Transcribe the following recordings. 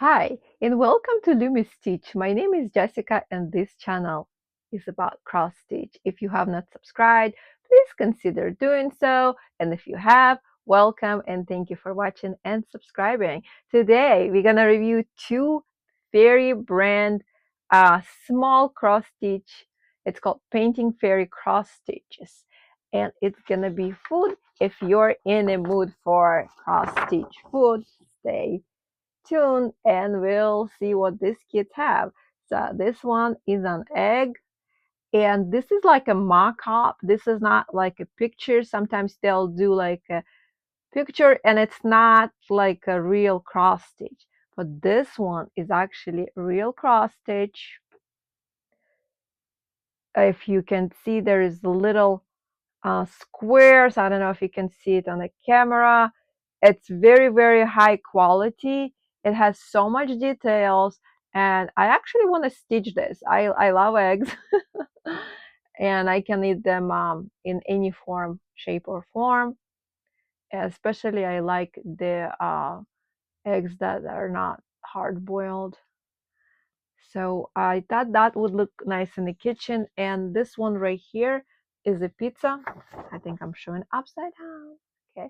Hi, and welcome to Lumi Stitch. My name is Jessica, and this channel is about cross stitch. If you have not subscribed, please consider doing so. And if you have, welcome and thank you for watching and subscribing. Today, we're gonna review two Fairy brand small cross stitch. It's called Painting Fairy cross stitches, and it's gonna be food. If you're in a mood for cross stitch food, stay tuned and we'll see what these kids have. So this one is an egg, and this is like a mock-up. This is not like a picture. Sometimes they'll do like a picture and it's not like a real cross stitch. But this one is actually a real cross stitch. If you can see, there is little squares. I don't know if you can see it on the camera. It's very, very high quality. It has so much details, and I actually want to stitch this. I love eggs, and I can eat them in any form, shape, or form. Especially, I like the eggs that are not hard boiled. So I thought that would look nice in the kitchen. And this one right here is a pizza. I think I'm showing upside down. Okay.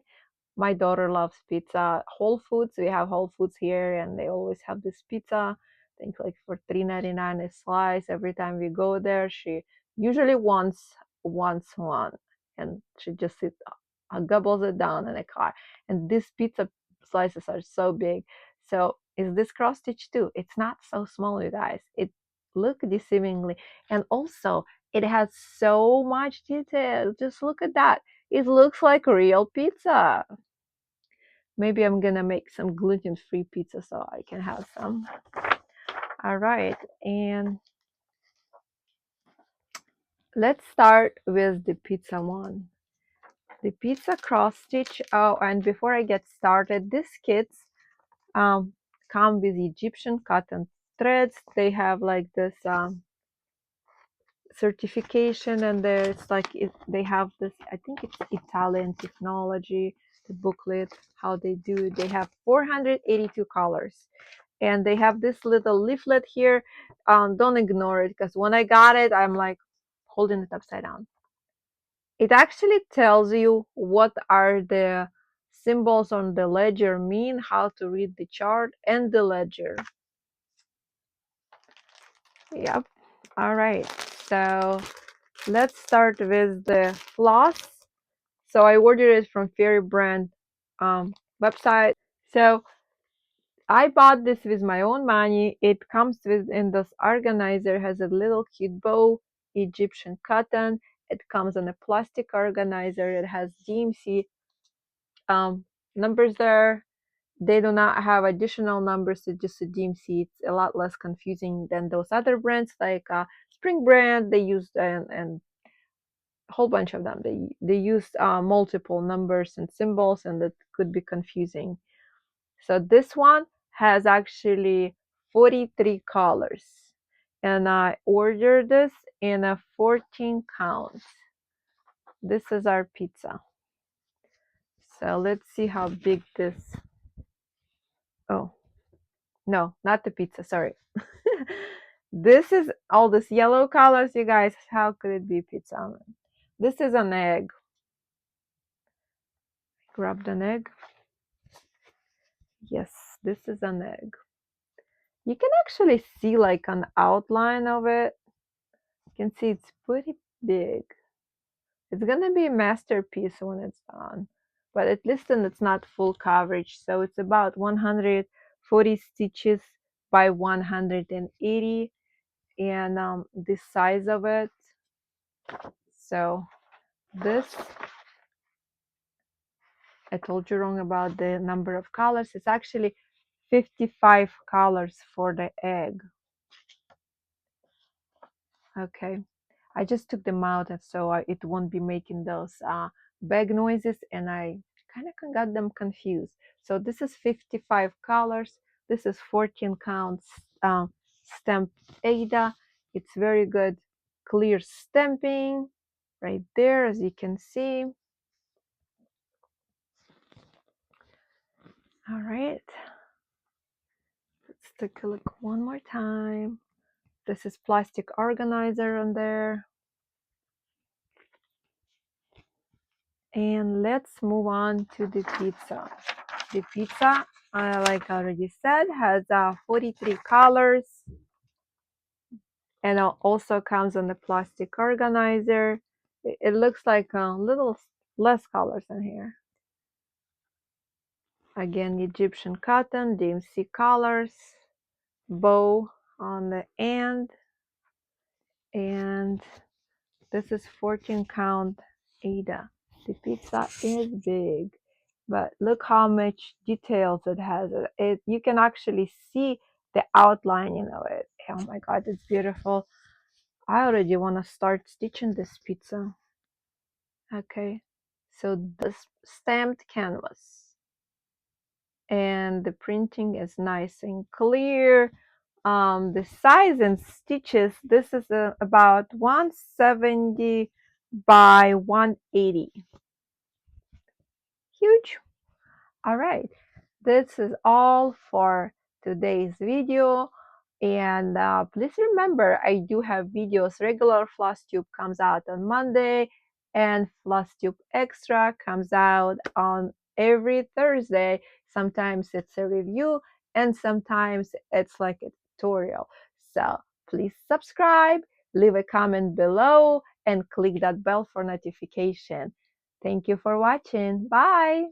My daughter loves pizza. Whole Foods, we have Whole Foods here, and they always have this pizza. I think like for $3.99 a slice. Every time we go there, she usually wants one, and she just gobbles it down in a car. And these pizza slices are so big. So is this cross stitch too? It's not so small, you guys. It look deceivingly, and also it has so much detail. Just look at that. It looks like real pizza. Maybe I'm gonna make some gluten-free pizza so I can have some. All right, and let's start with the pizza one. The pizza cross stitch. Oh, and before I get started, these kits um, come with Egyptian cotton threads. They have like this certification, and there's like they have this. I think it's Italian technology. The booklet, how they do it. They have 482 colors. And they have this little leaflet here. Don't ignore it, because when I got it, I'm like holding it upside down. It actually tells you what are the symbols on the ledger mean, how to read the chart and the ledger. Yep. All right. So let's start with the floss. So I ordered it from Fairy brand website. So I bought this with my own money. It comes with in this organizer, has a little cute bow, Egyptian cotton. It comes in a plastic organizer. It has DMC numbers there. They do not have additional numbers. It's just a DMC. It's a lot less confusing than those other brands like Spring brand. They use and a whole bunch of them. They use multiple numbers and symbols, and that could be confusing. So this one has actually 43 colors, and I ordered this in a 14 counts. This is our pizza. So let's see how big this. Oh, no, not the pizza, sorry. This is all this yellow colors, you guys. How could it be pizza? This is an egg. Grabbed an egg. Yes, this is an egg. You can actually see like an outline of it. You can see it's pretty big. It's gonna be a masterpiece when it's done, but at least then it's not full coverage. So it's about 140 stitches by 180, and the size of it. So this, I told you wrong about the number of colors. It's actually 55 colors for the egg. Okay. I just took them out, and so it won't be making those bag noises, and I kind of got them confused. So this is 55 colors. This is 14 counts stamp Ada. It's very good clear stamping right there, as you can see. All right. Let's Take a look one more time. This is plastic organizer on there. And let's move on to the pizza. The pizza, like I already said, has 43 colors, and it also comes on the plastic organizer. It looks like a little less colors in here. Again, Egyptian cotton, DMC colors, bow on the end, and this is 14 count Ada. The pizza is big, but look how much details it has. You can actually see the outlining of it. Oh my God, it's beautiful. I already want to start stitching this pizza. Okay, so this stamped canvas, and the printing is nice and clear. The size and stitches, this is about 170 by 180. Huge. All right, this is all for today's video. And please remember, I do have videos. Regular Flosstube comes out on Monday, and Flosstube Extra comes out on every Thursday. Sometimes it's a review, and sometimes it's like a tutorial. So please subscribe, leave a comment below, and click that bell for notification. Thank you for watching. Bye.